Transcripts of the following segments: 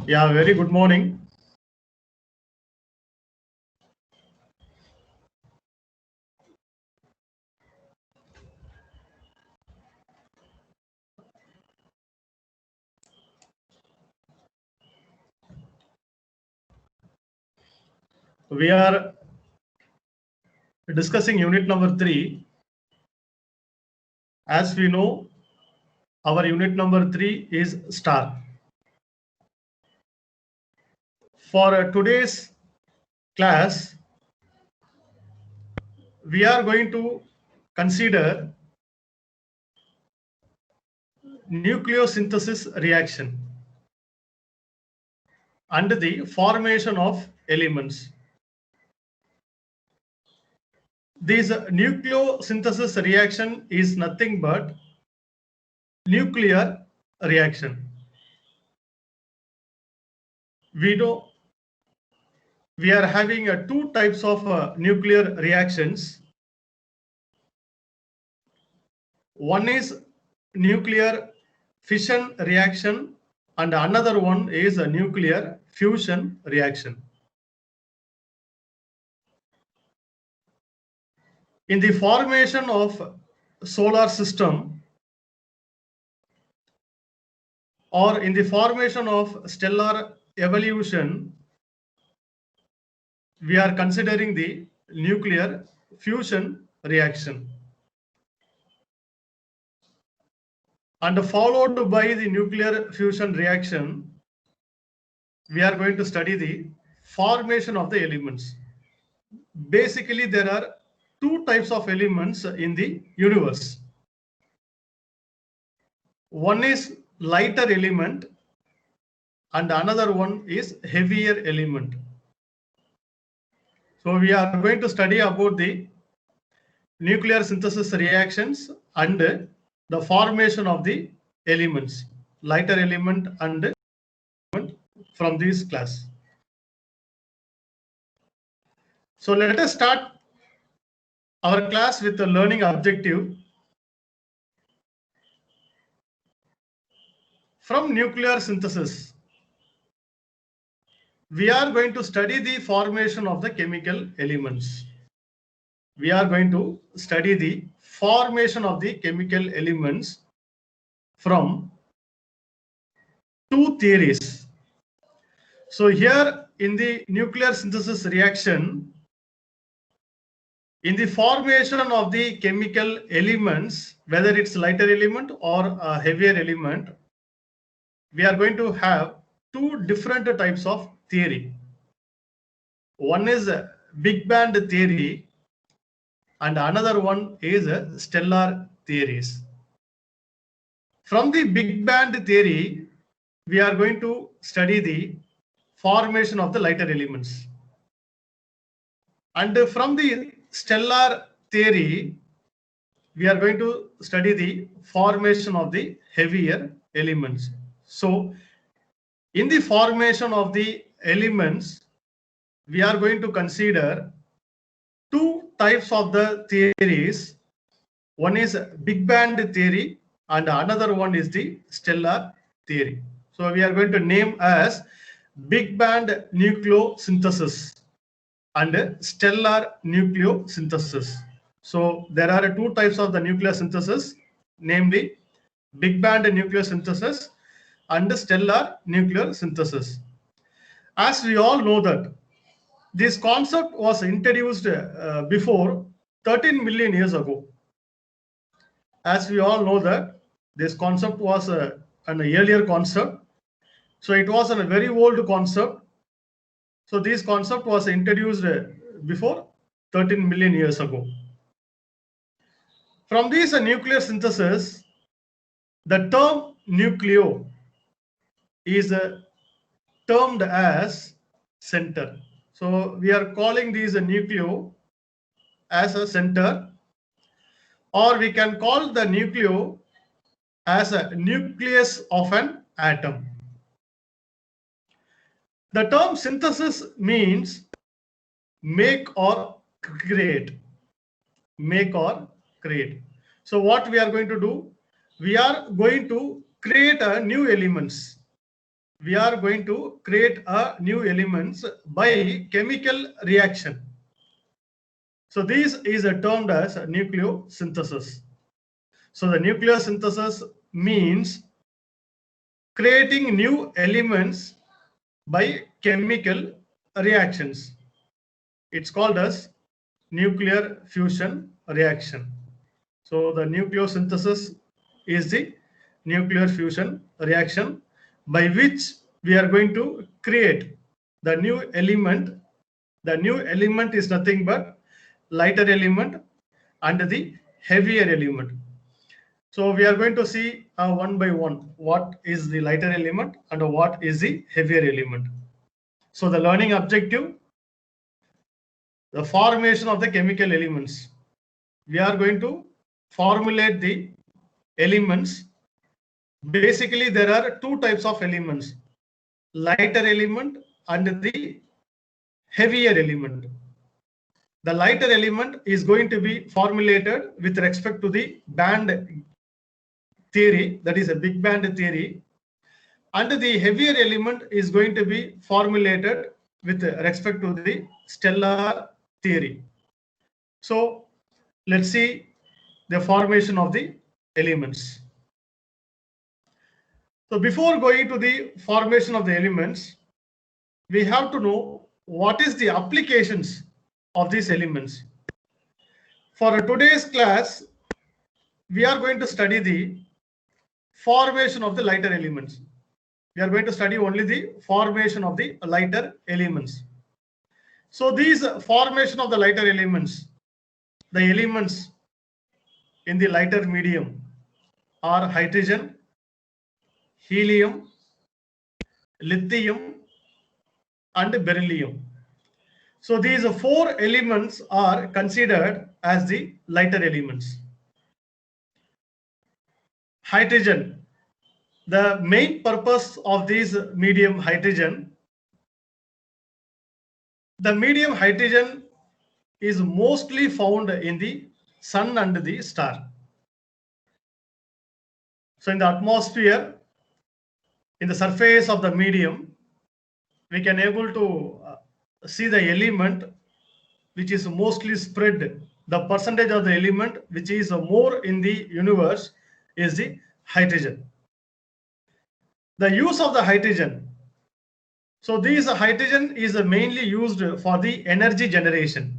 Yeah, very good morning. We are discussing unit number 3. As we know, our unit number 3 is star. For today's class, we are going to consider nucleosynthesis reaction and the formation of elements. This nucleosynthesis reaction is nothing but nuclear reaction. We know we are having two types of nuclear reactions. One is nuclear fission reaction and another one is a nuclear fusion reaction. In the formation of solar system or in the formation of stellar evolution, we are considering the nuclear fusion reaction. And followed by the nuclear fusion reaction, we are going to study the formation of the elements. Basically, there are two types of elements in the universe. One is lighter element and another one is heavier element. So we are going to study about the nuclear synthesis reactions and the formation of the elements, lighter element and from this class. So let us start our class with the learning objective. From nuclear synthesis, we are going to study the formation of the chemical elements. We are going to study the formation of the chemical elements from two theories. So here in the nuclear synthesis reaction, in the formation of the chemical elements, whether it's lighter element or a heavier element, we are going to have two different types of theory. One is Big Bang theory and another one is stellar theories. From the Big Bang theory, we are going to study the formation of the lighter elements. And from the stellar theory, we are going to study the formation of the heavier elements. So, in the formation of the elements, we are going to consider two types of the theories. One is Big Bang theory and another one is the stellar theory. So we are going to name as Big Bang nucleosynthesis and stellar nucleosynthesis. So there are two types of the nucleosynthesis, namely Big Bang nucleosynthesis and stellar nucleosynthesis. As we all know that this concept was introduced before 13 million years ago. As we all know that this concept was an earlier concept. So it was a very old concept. So this concept was introduced before 13 million years ago. From this nuclear synthesis, the term nucleo is termed as center. So we are calling these a nucleo as a center, or we can call the nucleo as a nucleus of an atom. The term synthesis means make or create. Make or create. So what we are going to do? We are going to create a new elements. we are going to create a new elements by chemical reaction. So this is termed as nucleosynthesis. So the nucleosynthesis means creating new elements by chemical reactions. It's called as nuclear fusion reaction. So the nucleosynthesis is the nuclear fusion reaction by which we are going to create the new element. The new element is nothing but lighter element and the heavier element. So we are going to see one by one what is the lighter element and what is the heavier element. So the learning objective, the formation of the chemical elements. We are going to formulate the elements. Basically, there are two types of elements, lighter element and the heavier element. The lighter element is going to be formulated with respect to the band theory, that is a big band theory, and the heavier element is going to be formulated with respect to the stellar theory. So let's see the formation of the elements. So before going to the formation of the elements, we have to know what is the applications of these elements. For today's class, we are going to study the formation of the lighter elements. We are going to study only the formation of the lighter elements. So these formation of the lighter elements, the elements in the lighter medium are hydrogen, helium, lithium, and beryllium. So these four elements are considered as the lighter elements. Hydrogen. The main purpose of this medium hydrogen, the medium hydrogen is mostly found in the sun and the star. So in the atmosphere, in the surface of the medium, we can able to see the element which is mostly spread. The percentage of the element which is more in the universe is the hydrogen. The use of the hydrogen. So this hydrogen is mainly used for the energy generation.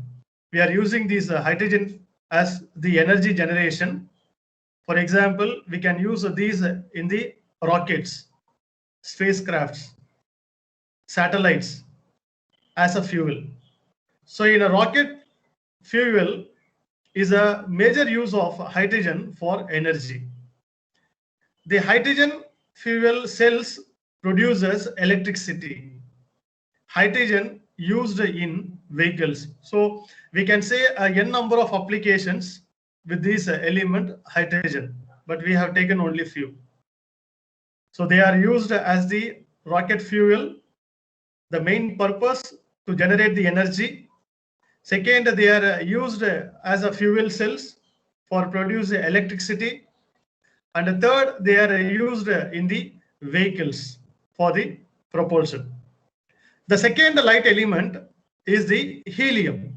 We are using this hydrogen as the energy generation. For example, we can use these in the rockets, spacecrafts, satellites as a fuel. So in a rocket, fuel is a major use of hydrogen for energy. The hydrogen fuel cells produces electricity. Hydrogen used in vehicles. So we can say a n number of applications with this element hydrogen, but we have taken only few. So they are used as the rocket fuel, the main purpose to generate the energy. Second, they are used as a fuel cells for producing electricity. And third, they are used in the vehicles for the propulsion. The second light element is the helium.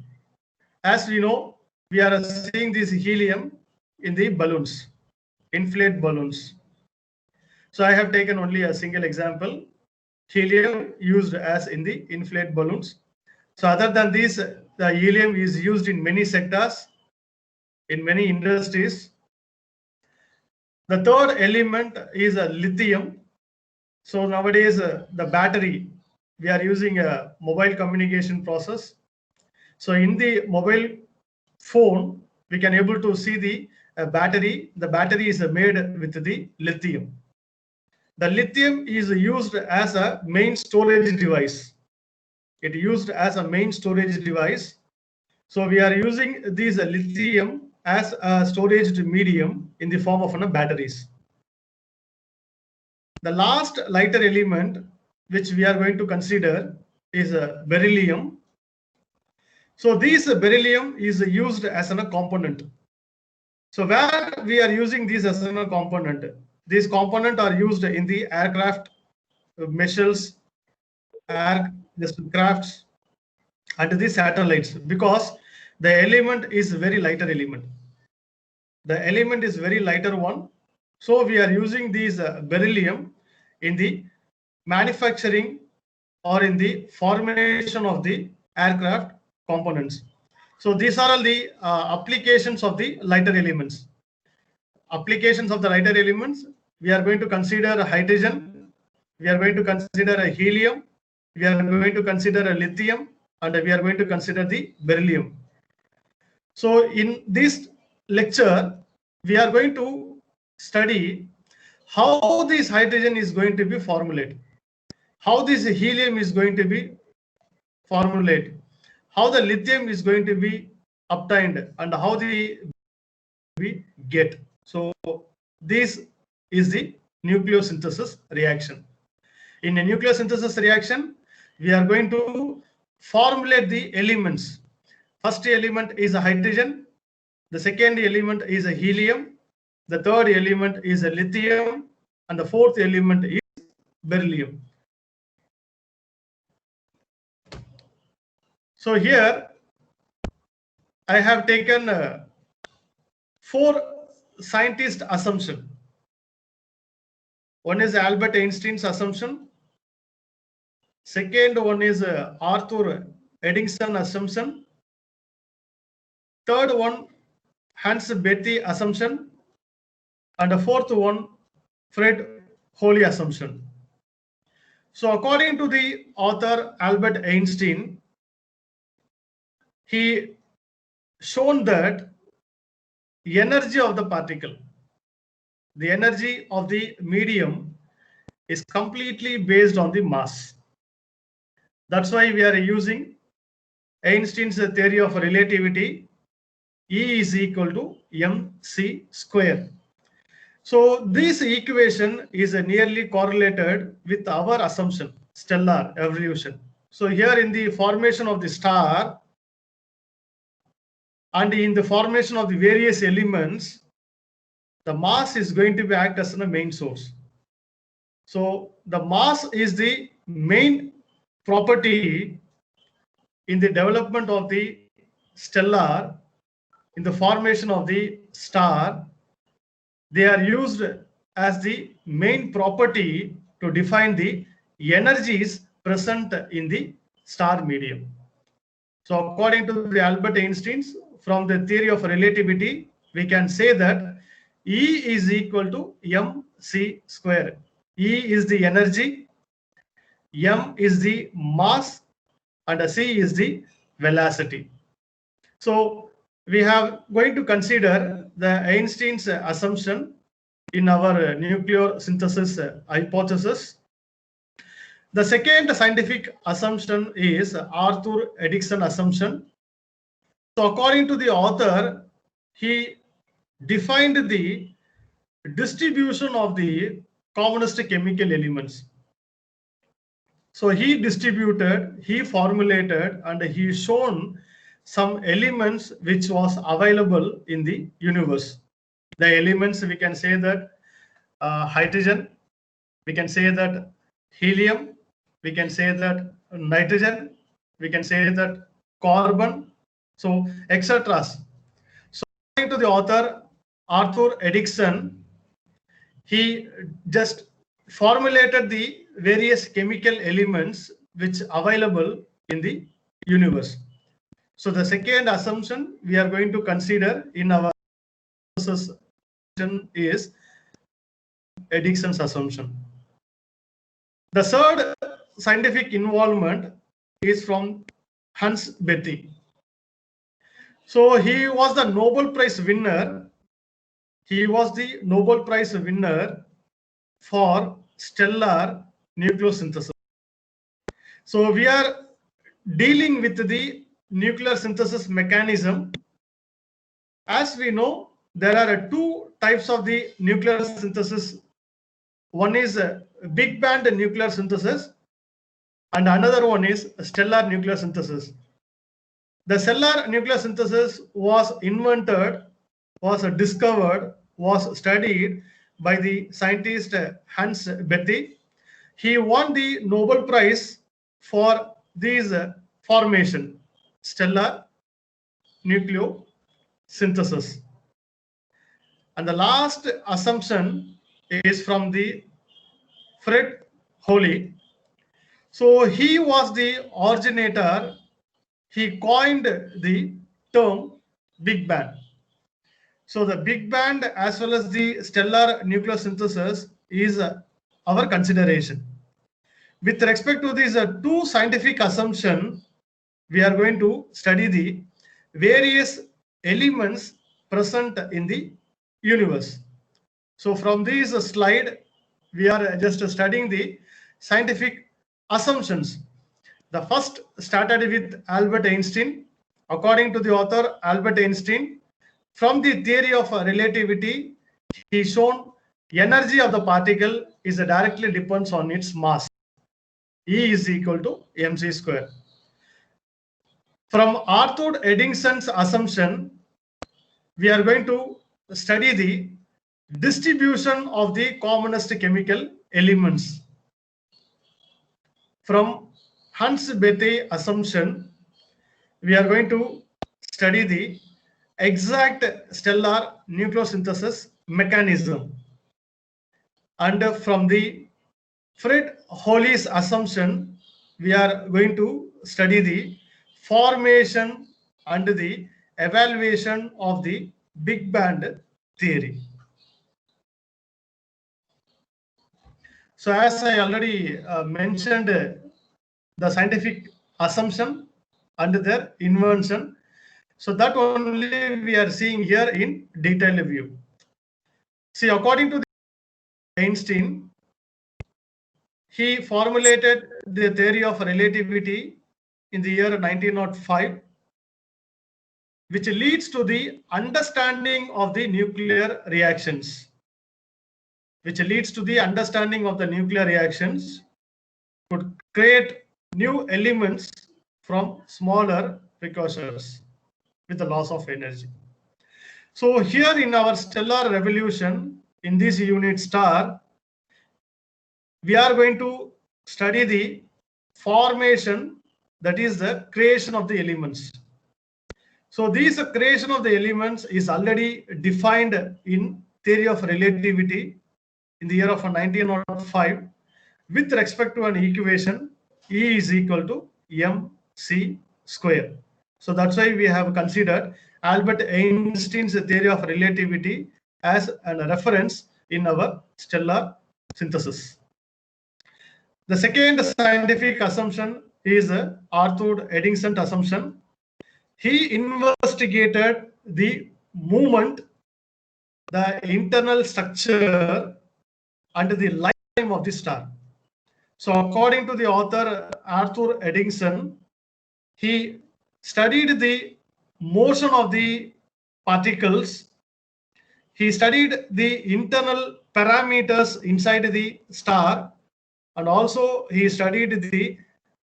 As we know, we are seeing this helium in the balloons, inflate balloons. So I have taken only a single example, helium used as in the inflate balloons. So other than this, the helium is used in many sectors, in many industries. The third element is a lithium. So nowadays, the battery, we are using a mobile communication process. So in the mobile phone, we can able to see the battery. The battery is made with the lithium. The lithium is used as a main storage device. It used as a main storage device. So we are using this lithium as a storage medium in the form of batteries. The last lighter element which we are going to consider is beryllium. So this beryllium is used as a component. So where we are using this as a component, these components are used in the aircraft, missiles, crafts, and the satellites, because the element is very lighter element. The element is very lighter one. So we are using these beryllium in the manufacturing or in the formation of the aircraft components. So these are all the applications of the lighter elements. Applications of the lighter elements, we are going to consider hydrogen, we are going to consider a helium, we are going to consider a lithium, and we are going to consider the beryllium. So in this lecture, we are going to study how this hydrogen is going to be formulated, how this helium is going to be formulated, how the lithium is going to be obtained, and how we get. So this is the nucleosynthesis reaction. In a nucleosynthesis reaction, we are going to formulate the elements. First element is a hydrogen, the second element is a helium, the third element is a lithium, and the fourth element is beryllium. So here I have taken 4 scientist assumption. One is Albert Einstein's assumption. Second one is Arthur Eddington assumption. Third one, Hans Bethe assumption. And the fourth one, Fred Hoyle assumption. So according to the author Albert Einstein, he shown that the energy of the particle, the energy of the medium is completely based on the mass. That's why we are using Einstein's theory of relativity, E is equal to mc square. So this equation is nearly correlated with our assumption, stellar evolution. So here in the formation of the star and in the formation of the various elements, the mass is going to be act as the main source. So the mass is the main property in the development of the stellar, in the formation of the star. They are used as the main property to define the energies present in the star medium. So according to the Albert Einstein's, from the theory of relativity, we can say that E is equal to mc square. E is the energy, m is the mass, and C is the velocity. So we have going to consider the Einstein's assumption in our nuclear synthesis hypothesis. The second scientific assumption is Arthur Eddington assumption. So according to the author, he defined the distribution of the commonest chemical elements. So he distributed, he formulated, and he shown some elements which was available in the universe. The elements, we can say that hydrogen, we can say that helium, we can say that nitrogen, we can say that carbon, so etc. So according to the author Arthur Eddington, he just formulated the various chemical elements which available in the universe. So the second assumption we are going to consider in our assumption is Eddington's assumption. The third scientific involvement is from Hans Bethe. So he was the Nobel Prize winner. He was the Nobel Prize winner for stellar nucleosynthesis. So we are dealing with the nuclear synthesis mechanism. As we know, there are 2 types of the nuclear synthesis. One is big band nuclear synthesis, and another one is stellar nuclear synthesis. The stellar nuclear synthesis was invented, was discovered, was studied by the scientist Hans Bethe. He won the Nobel Prize for these formation, stellar nucleosynthesis. And the last assumption is from the Fred Hoyle. So he was the originator. He coined the term Big Bang. So the Big Bang as well as the stellar nucleosynthesis is our consideration. With respect to these two scientific assumptions, we are going to study the various elements present in the universe. So from this slide, we are just studying the scientific assumptions. The first started with Albert Einstein. According to the author Albert Einstein, from the theory of relativity, he shown energy of the particle is directly depends on its mass. E is equal to mc square. From Arthur Eddington's assumption, we are going to study the distribution of the commonest chemical elements. From Hans Bethe assumption, we are going to study the exact stellar nucleosynthesis mechanism. And from the Fred Hoyle's assumption, we are going to study the formation and the evaluation of the Big Bang theory. So as I already mentioned, the scientific assumption and their invention. So that only we are seeing here in detailed view. See, according to Einstein, he formulated the theory of relativity in the year 1905, which leads to the understanding of the nuclear reactions. Which leads to the understanding of the nuclear reactions, could create new elements from smaller precursors with the loss of energy. So here in our stellar revolution, in this unit star, we are going to study the formation, that is the creation of the elements. So this creation of the elements is already defined in theory of relativity in the year of 1905 with respect to an equation E is equal to mc square. So that's why we have considered Albert Einstein's theory of relativity as a reference in our stellar synthesis. The second scientific assumption is Arthur Eddington assumption. He investigated the movement, the internal structure, and the lifetime of the star. So according to the author Arthur Eddington, he studied the motion of the particles. He studied the internal parameters inside the star, and also he studied the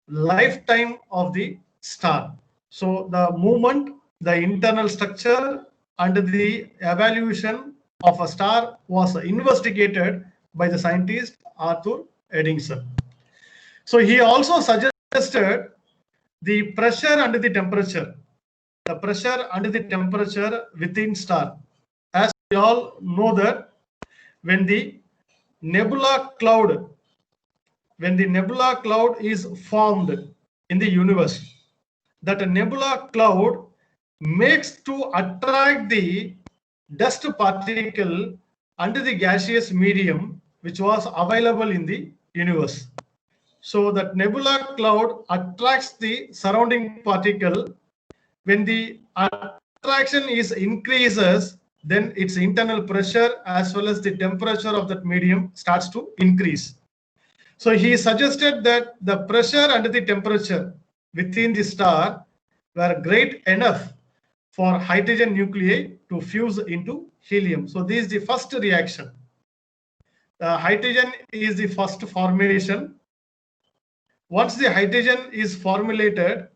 lifetime of the star. So the movement, the internal structure, and the evaluation of a star was investigated by the scientist Arthur Eddington. So he also suggested the pressure and the temperature. The pressure and the temperature within star. As we all know that when the nebula cloud is formed in the universe, that nebula cloud makes to attract the dust particle under the gaseous medium which was available in the universe. So that nebula cloud attracts the surrounding particle. When the attraction is increases, then its internal pressure as well as the temperature of that medium starts to increase. So he suggested that the pressure and the temperature within the star were great enough for hydrogen nuclei to fuse into helium. So this is the first reaction. The hydrogen is the first formation. Once the hydrogen is formulated,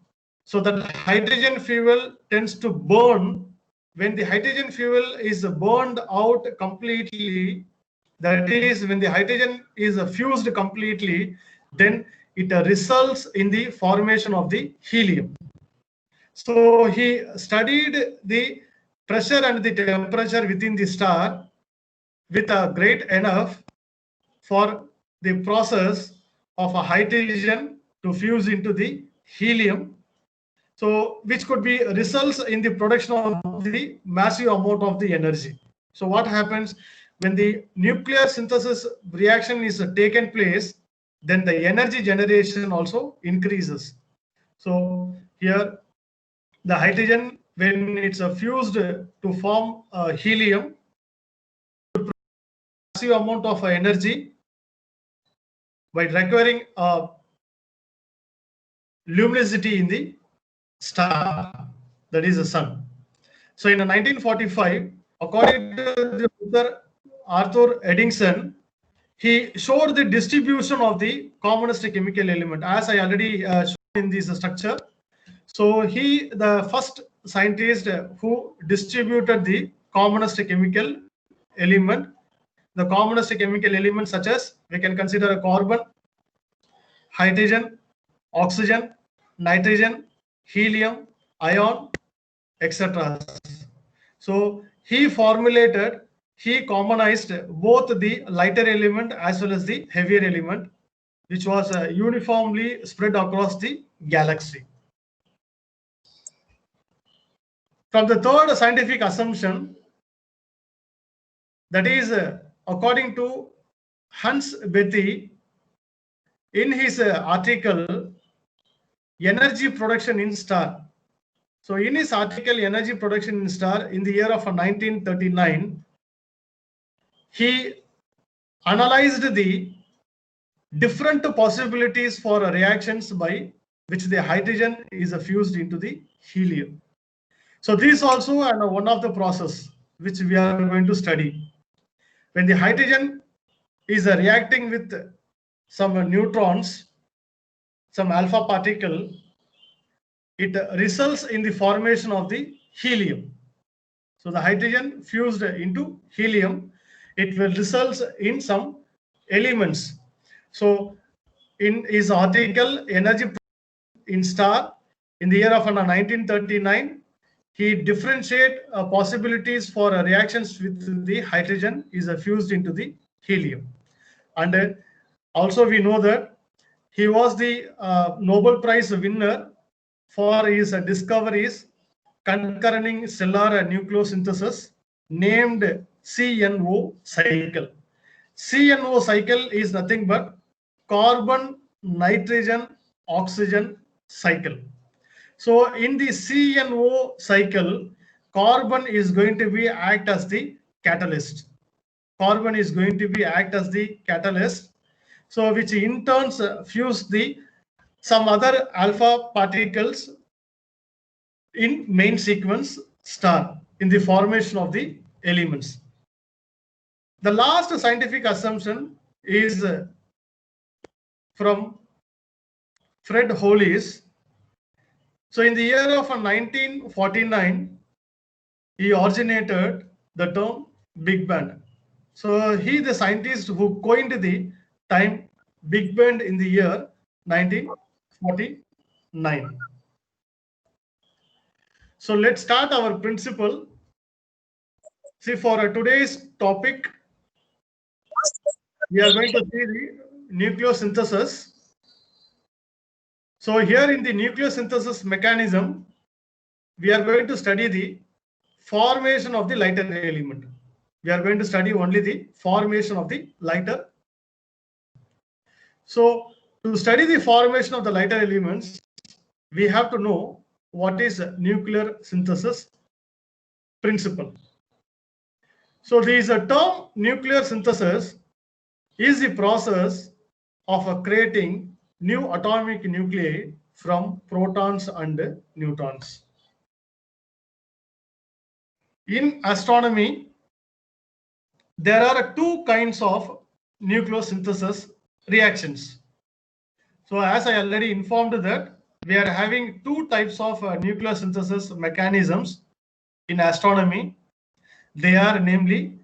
so that hydrogen fuel tends to burn. When the hydrogen fuel is burned out completely, That is, when the hydrogen is fused completely, then it results in the formation of the helium. So he studied the pressure and the temperature within the star with a great enough for the process of a hydrogen to fuse into the helium, so which could be results in the production of the massive amount of the energy. So what happens when the nuclear synthesis reaction is taken place, then the energy generation also increases. So here the hydrogen, when it's fused to form helium, massive amount of energy by requiring luminosity in the star, that is the sun. So in 1945, according to Arthur Eddington, he showed the distribution of the commonest chemical element, as I already showed in this structure. So he, the first scientist who distributed the commonest chemical element, the commonest chemical elements such as we can consider a carbon, hydrogen, oxygen, nitrogen, helium, ion, etc. So he commonized both the lighter element as well as the heavier element, which was uniformly spread across the galaxy. From the third scientific assumption, that is, according to Hans Bethe, in his article, Energy Production in Star. So in his article, Energy Production in Star, in the year of 1939, he analyzed the different possibilities for reactions by which the hydrogen is fused into the helium. So this also one of the process which we are going to study. When the hydrogen is reacting with some neutrons, some alpha particle, it results in the formation of the helium. So the hydrogen fused into helium, it will result in some elements. So in his article, Energy in Star, in the year of 1939, he differentiate possibilities for reactions with the hydrogen is fused into the helium. And also we know that he was the Nobel Prize winner for his discoveries concurring stellar nucleosynthesis named CNO cycle. CNO cycle is nothing but carbon, nitrogen, oxygen cycle. So in the CNO cycle, carbon is going to be act as the catalyst. Carbon is going to be act as the catalyst, so which in turn fuse the some other alpha particles in main sequence star in the formation of the elements. The last scientific assumption is from Fred Hollis. So in the year of 1949, he originated the term Big Bang. So he, the scientist who coined the time Big Bang in the year 1949. So let's start our principle. See, for today's topic, we are going to see the nucleosynthesis. So here in the nucleosynthesis mechanism, we are going to study the formation of the lighter element. We are going to study only the formation of the lighter. So to study the formation of the lighter elements, we have to know what is nuclear synthesis principle. So this term nuclear synthesis is the process of creating new atomic nuclei from protons and neutrons. In astronomy, there are two kinds of nucleosynthesis reactions. So as I already informed that we are having two types of nucleosynthesis mechanisms in astronomy. They are namely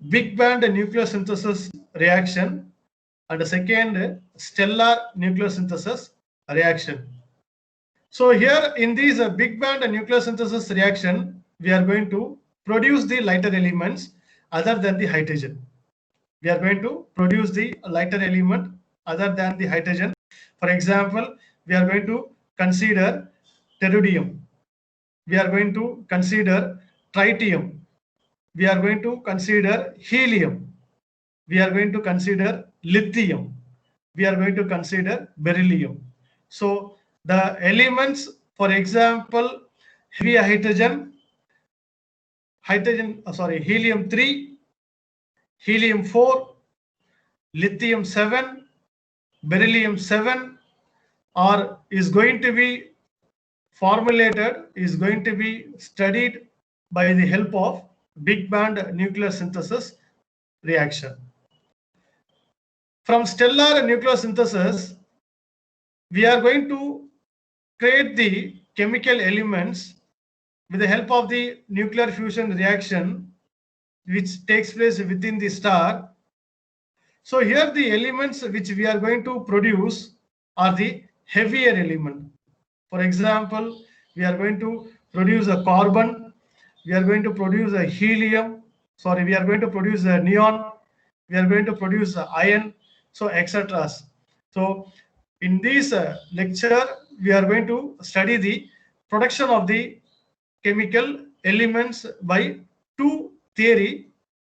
big band nucleosynthesis reaction and the second stellar nucleosynthesis reaction. So here in these big band nucleosynthesis reaction, we are going to produce the lighter elements other than the hydrogen. We are going to produce the lighter element other than the hydrogen. For example, we are going to consider tellurium. We are going to consider tritium. We are going to consider helium. We are going to consider lithium. We are going to consider beryllium. So the elements, for example, heavy helium 3, helium 4, lithium 7, beryllium 7 is going to be formulated, is going to be studied by the help of big band nucleosynthesis reaction. From stellar nucleosynthesis, we are going to create the chemical elements with the help of the nuclear fusion reaction which takes place within the star. So here the elements which we are going to produce are the heavier element. For example, we are going to produce a carbon, we are going to produce a helium, we are going to produce a neon, we are going to produce a iron, so etc. So in this lecture, we are going to study the production of the chemical elements by two theory,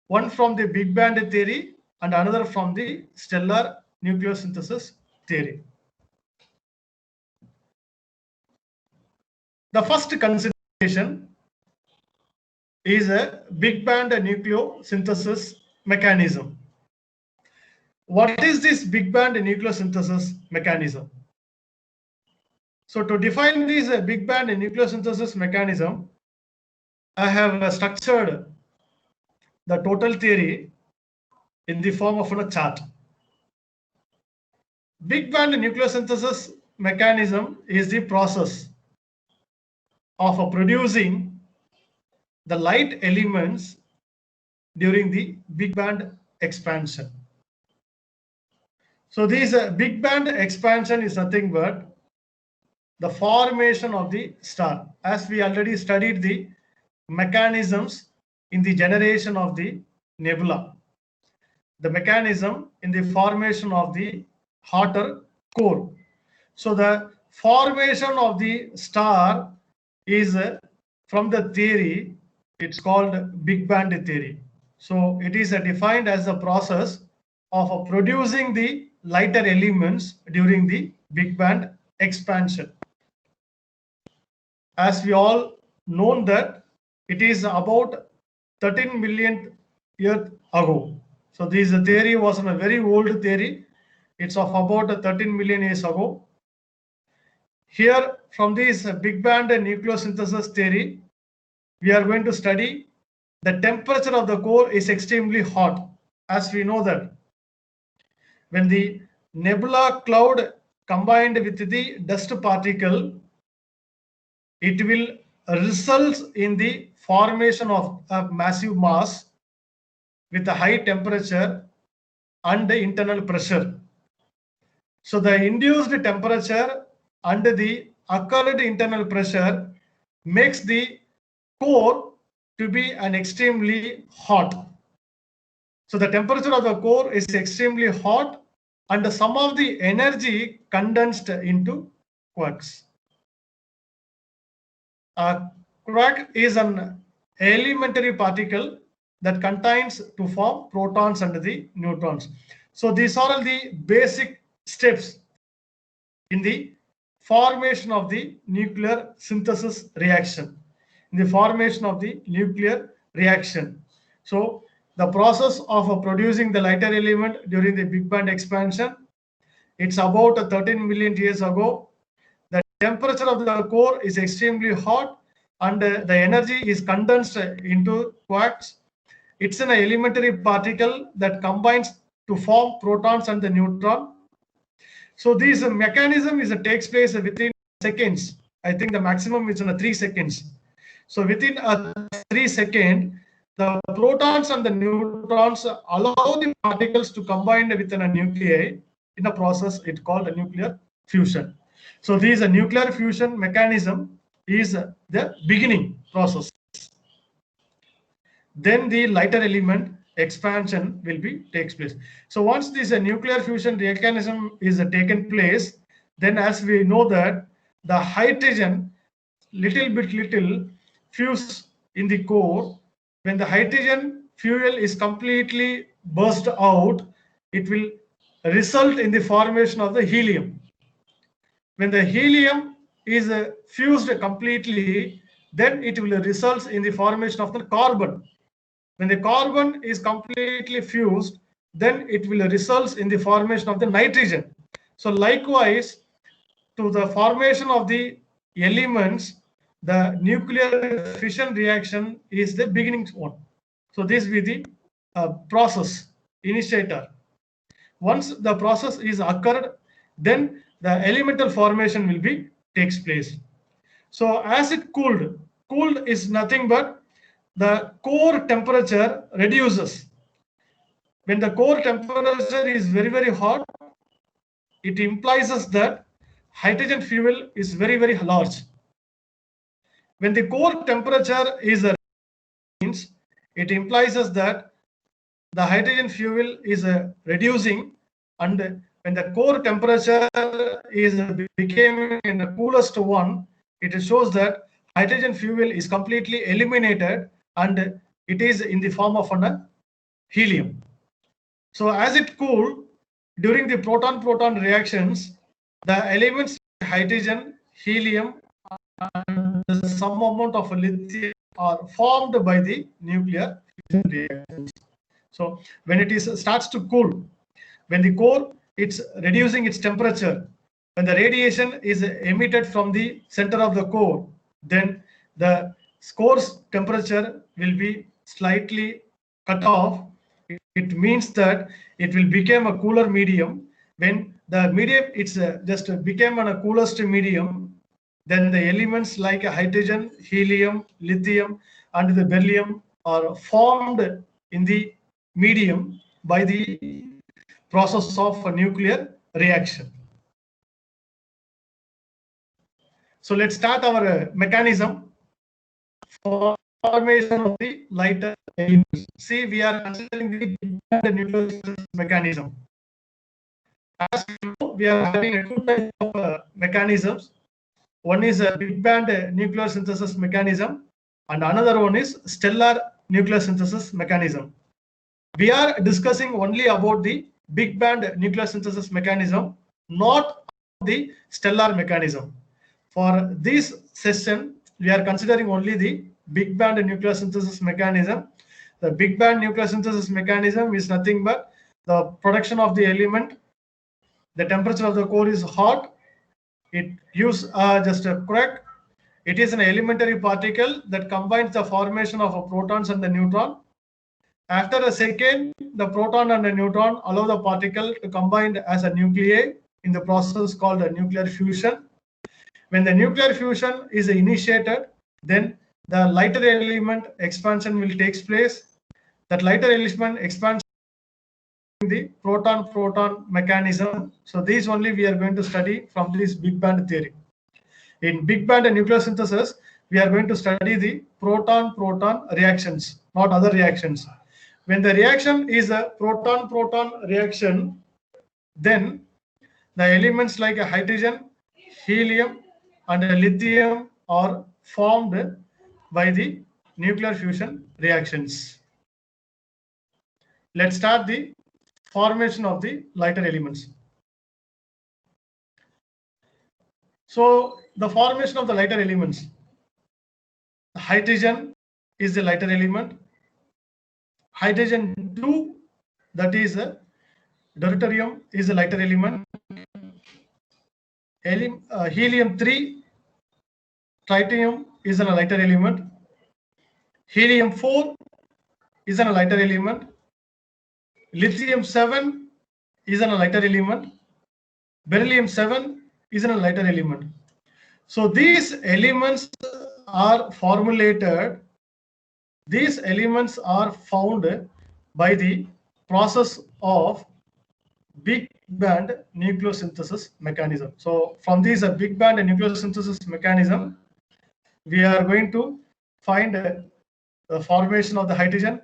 one from the big band theory and another from the stellar nucleosynthesis theory. The first consideration is a big band nucleosynthesis mechanism. What is this big band nucleosynthesis mechanism? So to define this big band nucleosynthesis mechanism, I have structured the total theory in the form of a chart. Big band nucleosynthesis mechanism is the process of producing the light elements during the big band expansion. So this big band expansion is nothing but the formation of the star, as we already studied the mechanisms in the generation of the nebula. The mechanism in the formation of the hotter core. So the formation of the star is from the theory, it's called big band theory. So it is defined as the process of producing the lighter elements during the big band expansion. As we all know that it is about 13 million years ago. So this theory was a very old theory. It's of about 13 million years ago. Here from this big band nucleosynthesis theory, we are going to study the temperature of the core is extremely hot. As we know that when the nebula cloud combined with the dust particle, it will result in the formation of a massive mass with a high temperature and the internal pressure. So the induced temperature and the occurred internal pressure makes the core to be an extremely hot. So the temperature of the core is extremely hot and some of the energy condensed into quarks. A quark is an elementary particle that contains to form protons and the neutrons. So these are all the basic steps in the formation of the nuclear synthesis reaction. In the formation of the nuclear reaction. So the process of producing the lighter element during the big band expansion, it's about 13 million years ago. The temperature of the core is extremely hot and the energy is condensed into quarks. It's an elementary particle that combines to form protons and the neutron. So this mechanism takes place within seconds. I think the maximum is in 3 seconds. So within 3 seconds, the protons and the neutrons allow the particles to combine within a nuclei in a process it called a nuclear fusion. So this a nuclear fusion mechanism is the beginning process. Then the lighter element expansion will be takes place. So once this nuclear fusion mechanism is taken place, then as we know that the hydrogen little fuse in the core. When the hydrogen fuel is completely burst out, it will result in the formation of the helium. When the helium is fused completely, then it will result in the formation of the carbon. When the carbon is completely fused, then it will result in the formation of the nitrogen. So likewise, to the formation of the elements, the nuclear fission reaction is the beginning one. So this will be the process initiator. Once the process is occurred, then the elemental formation will be takes place. So as it cooled is nothing but the core temperature reduces. When the core temperature is very hot, it implies us that hydrogen fuel is very large. When the core temperature is means, it implies us that the hydrogen fuel is reducing, and when the core temperature is becoming in the coolest one, it shows that hydrogen fuel is completely eliminated and it is in the form of a helium. So as it cooled, during the proton-proton reactions, the elements hydrogen, helium, and some amount of lithium are formed by the nuclear fusion reactions. So when it is starts to cool, when the core it's reducing its temperature, when the radiation is emitted from the center of the core, then the core's temperature will be slightly cut off. It means that it will become a cooler medium. When the medium it's just became a coolest medium, then the elements like hydrogen, helium, lithium, and the beryllium are formed in the medium by the process of a nuclear reaction. So let's start our mechanism for formation of the lighter elements. See, we are considering the nuclear mechanism. As you know, we are having two types of mechanisms. One is a big band nuclear synthesis mechanism, and another one is stellar nuclear synthesis mechanism. We are discussing only about the big band nuclear synthesis mechanism, not the stellar mechanism. For this session, we are considering only the big band nuclear synthesis mechanism. The big band nuclear synthesis mechanism is nothing but the production of the element. The temperature of the core is hot. It gives just a crack. It is an elementary particle that combines the formation of a protons and the neutron. After a second, the proton and the neutron allow the particle to combine as a nuclei in the process called a nuclear fusion. When the nuclear fusion is initiated, then the lighter element expansion will take place. That lighter element expansion the proton-proton mechanism. So these only we are going to study from this big band theory. In big band and nuclear synthesis, we are going to study the proton-proton reactions, not other reactions. When the reaction is a proton-proton reaction, then the elements like a hydrogen, helium, and a lithium are formed by the nuclear fusion reactions. Let's start the formation of the lighter elements. So the formation of the lighter elements. Hydrogen is the lighter element. Hydrogen 2, that is deuterium, is a lighter element. Helium 3, tritium, is a lighter element. Helium 4 is a lighter element. Lithium 7 is a lighter element. Beryllium 7 is a lighter element. So these elements are formulated These elements are found by the process of big band nucleosynthesis mechanism. So from this big band nucleosynthesis mechanism, we are going to find the formation of the hydrogen.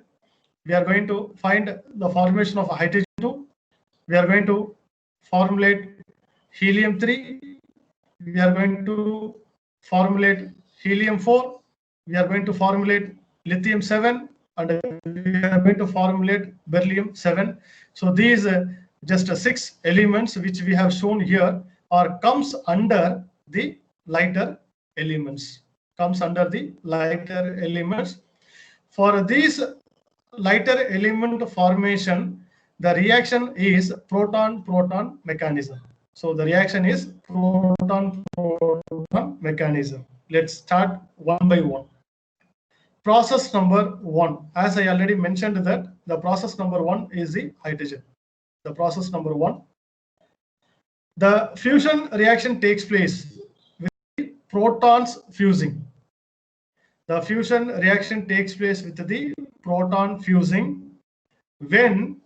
We are going to find the formation of hydrogen 2. We are going to formulate helium 3. We are going to formulate helium 4. We are going to formulate lithium 7, and we are going to formulate beryllium 7. So these just 6 elements which we have shown here are comes under the lighter elements. Comes under the lighter elements. For these lighter element formation, the reaction is proton-proton mechanism. So the reaction is proton-proton mechanism. Let's start one by one. Process number 1. As I already mentioned that the process number 1 is the hydrogen. The process number 1. The fusion reaction takes place with the protons fusing. The fusion reaction takes place with the proton fusing when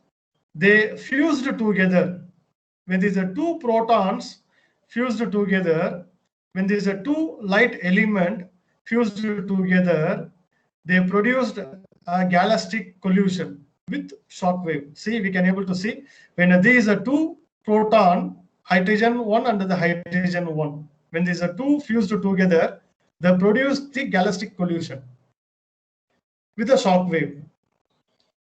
they fused together. When these are two protons fused together, when these are two light element fused together, they produced a galactic collision with shock wave. See, we can able to see when these are two proton, hydrogen 1 and the hydrogen 1. When these are two fused together, they produce the galactic collision with a shock wave,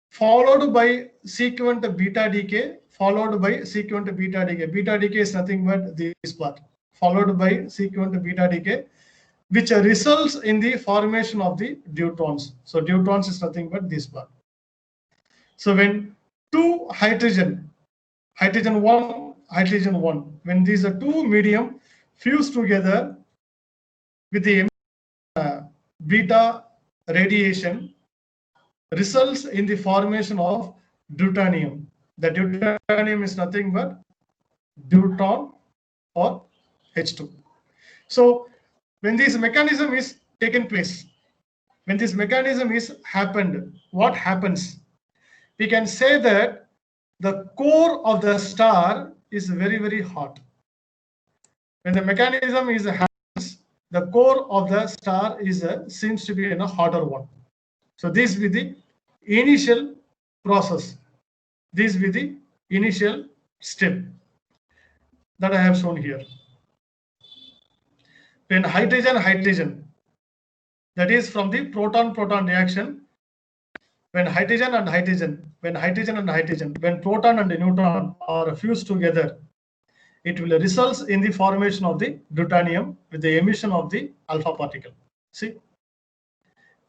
followed by sequent beta decay, followed by sequent beta decay. Beta decay is nothing but this part, followed by sequent beta decay, which results in the formation of the deuterons. So deuterons is nothing but this part. So when two hydrogen 1, hydrogen 1, when these are two medium fuse together with the beta radiation, results in the formation of deuterium. The deuterium is nothing but deuteron or H2. So when this mechanism is taken place, when this mechanism is happened, what happens? We can say that the core of the star is very, very hot. When the mechanism is happens, the core of the star is seems to be in a hotter one. So this will be the initial process. This will be the initial step that I have shown here. When hydrogen, that is from the proton-proton reaction. When hydrogen and hydrogen, when proton and neutron are fused together, it will result in the formation of the deuterium with the emission of the alpha particle. See,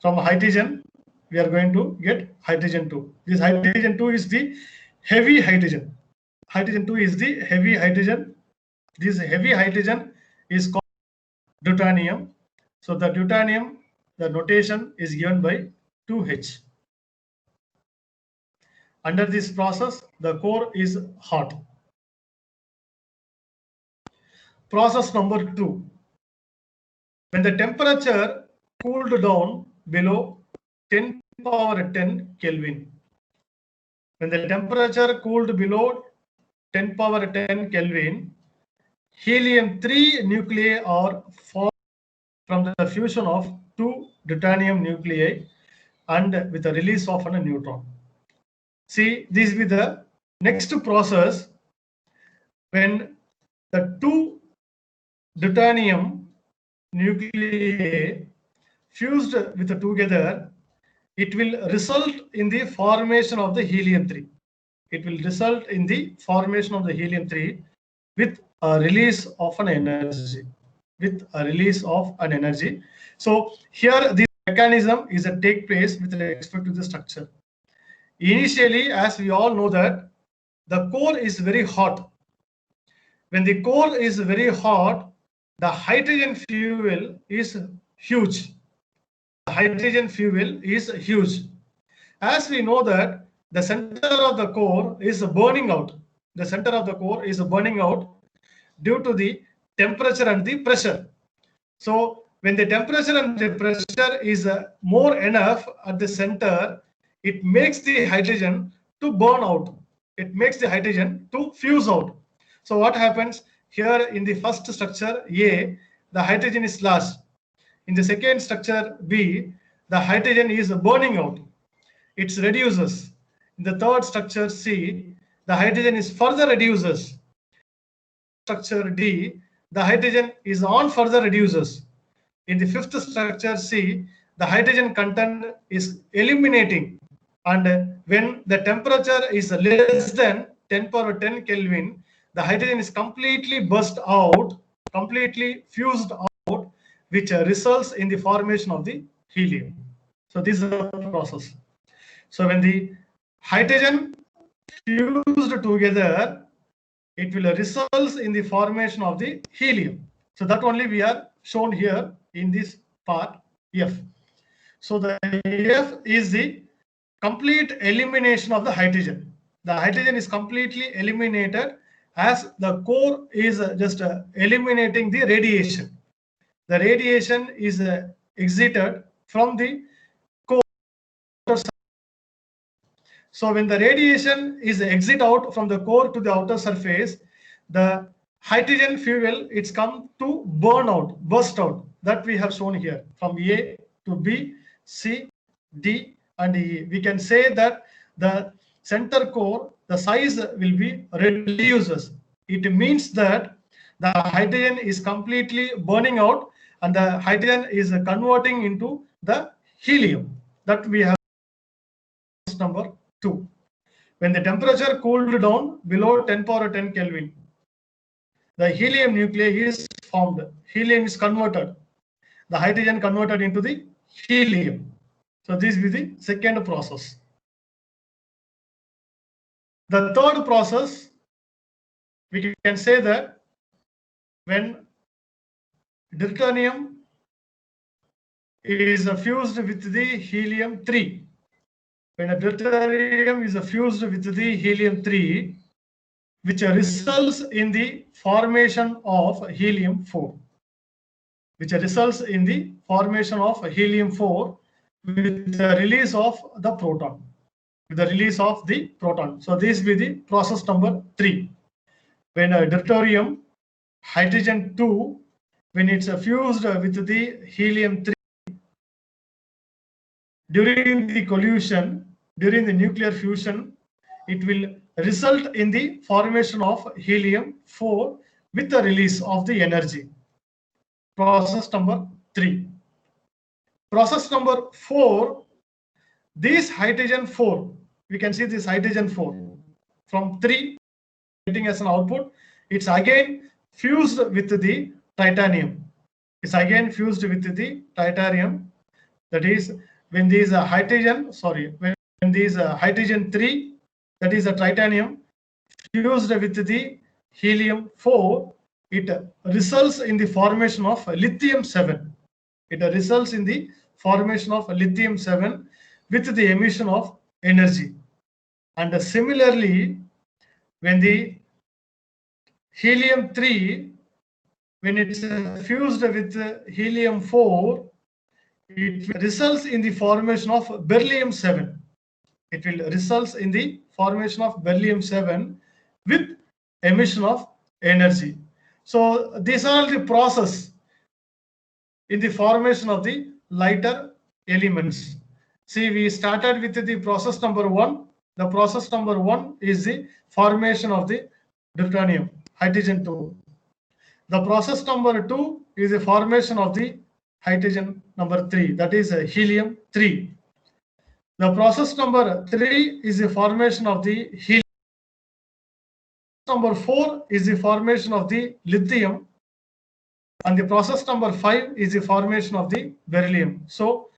from hydrogen, we are going to get hydrogen 2. This hydrogen 2 is the heavy hydrogen. Hydrogen 2 is the heavy hydrogen. This heavy hydrogen is called deuterium. So the deuterium, the notation is given by 2H. Under this process, the core is hot. Process number 2. When the temperature cooled down below 10 power 10 Kelvin. When the temperature cooled below 10 power 10 Kelvin, helium-3 nuclei are formed from the fusion of two deuterium nuclei and with the release of a neutron. See, this will be the next process. When the two deuterium nuclei fused with together, it will result in the formation of the helium-3. It will result in the formation of the helium-3 with a release of an energy. So here this mechanism is a take place with respect to the structure. Initially, as we all know that the core is very hot. When the core is very hot, the hydrogen fuel is huge. The hydrogen fuel is huge. As we know that the center of the core is burning out. The center of the core is burning out due to the temperature and the pressure. So when the temperature and the pressure is more enough at the center, it makes the hydrogen to burn out. It makes the hydrogen to fuse out. So what happens here in the first structure A, the hydrogen is lost. In the second structure B, the hydrogen is burning out. It reduces. In the third structure C, the hydrogen is further reduces. Structure D, the hydrogen is on further reduces. In the fifth structure C, the hydrogen content is eliminating, and when the temperature is less than 10 power 10 Kelvin, the hydrogen is completely burst out, completely fused out, which results in the formation of the helium. So this is the process. So when the hydrogen fused together, it will result in the formation of the helium. So that only we are shown here in this part F. So the F is the complete elimination of the hydrogen. The hydrogen is completely eliminated as the core is just eliminating the radiation. The radiation is exited from the core. So when the radiation is exit out from the core to the outer surface, the hydrogen fuel, it's come to burn out, burst out. That we have shown here from A to B, C, D, and E. We can say that the center core, the size will be reduces. It means that the hydrogen is completely burning out and the hydrogen is converting into the helium. That we have number 2. When the temperature cooled down below 10 power 10 Kelvin, the helium nuclei is formed. Helium is converted. The hydrogen converted into the helium. So this is the second process. The third process, we can say that when deuterium is fused with the helium-3, when a deuterium is fused with the helium-3, which results in the formation of helium-4, which results in the formation of helium-4 with the release of the proton, with the release of the proton. So this will be the process number 3. When a deuterium hydrogen-2, when it's fused with the helium-3, during the collision, during the nuclear fusion, it will result in the formation of helium-4 with the release of the energy. Process number 3. Process number 4, this hydrogen-4, we can see this hydrogen-4 from 3 getting as an output, it's again fused with the titanium. It's again fused with the titanium. That is, when these when these hydrogen-3, that is a titanium, fused with the helium-4, it results in the formation of lithium-7. It results in the formation of lithium-7 with the emission of energy. And similarly, when the helium-3, when it's fused with helium-4, it results in the formation of beryllium-7. It will result in the formation of beryllium-7 with emission of energy. So these are the process in the formation of the lighter elements. See, we started with the process number 1. The process number 1 is the formation of the deuterium, hydrogen-2. The process number 2 is the formation of the hydrogen number 3, that is helium-3. The process number 3 is the formation of the helium. Number 4 is the formation of the lithium, and the process number 5 is the formation of the beryllium. So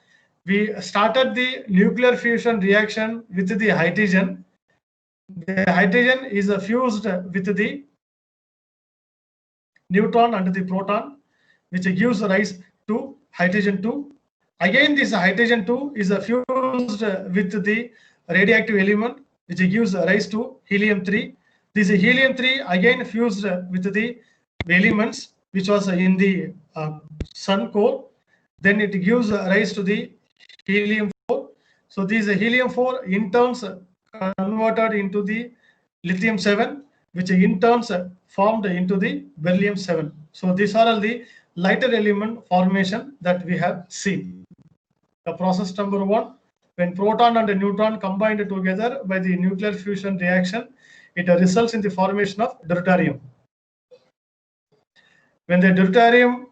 we started the nuclear fusion reaction with the hydrogen. The hydrogen is fused with the neutron and the proton, which gives rise to hydrogen-2. Again, this hydrogen-2 is fused with the radioactive element, which gives rise to helium-3. This helium-3 again fused with the elements which was in the sun core, then it gives rise to the helium-4. So these helium-4 in turns converted into the lithium-7, which in turns formed into the beryllium-7. So these are all the lighter element formation that we have seen. The process number 1, when proton and neutron combined together by the nuclear fusion reaction, it results in the formation of deuterium. When the deuterium,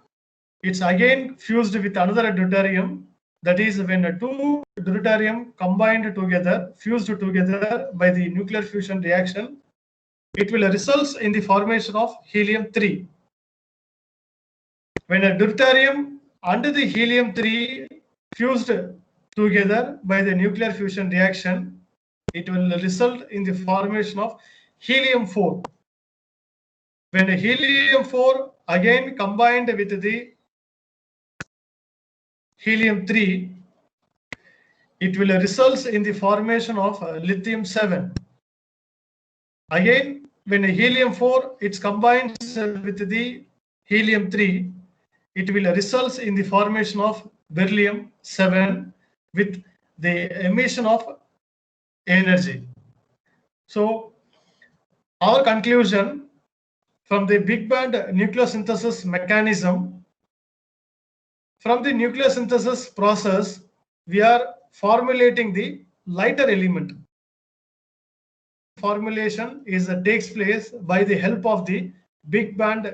it's again fused with another deuterium. That is, when two deuterium combined together, fused together by the nuclear fusion reaction, it will result in the formation of helium-3. When a deuterium and the helium-3 fused together by the nuclear fusion reaction, it will result in the formation of helium-4. When a helium-4 again combined with the helium-3, it will result in the formation of lithium-7. Again, when a helium-4 it's combined with the helium-3, it will result in the formation of beryllium-7 with the emission of energy. So our conclusion from the Big Bang nucleosynthesis mechanism, from the nucleosynthesis process, we are formulating the lighter element. Formulation takes place by the help of the Big Bang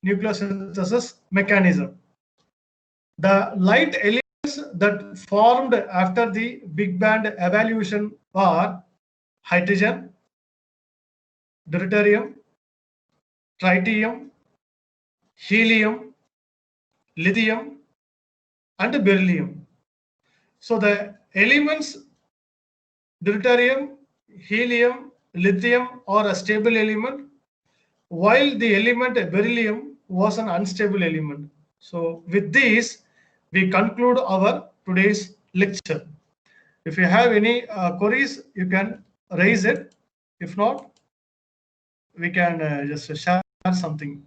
nucleosynthesis mechanism. The light elements that formed after the Big Bang evolution are hydrogen, deuterium, tritium, helium, lithium, and beryllium. So the elements deuterium, helium, lithium are a stable element, while the element beryllium was an unstable element. So with this, we conclude our today's lecture. If you have any queries, you can raise it. If not, we can just share something.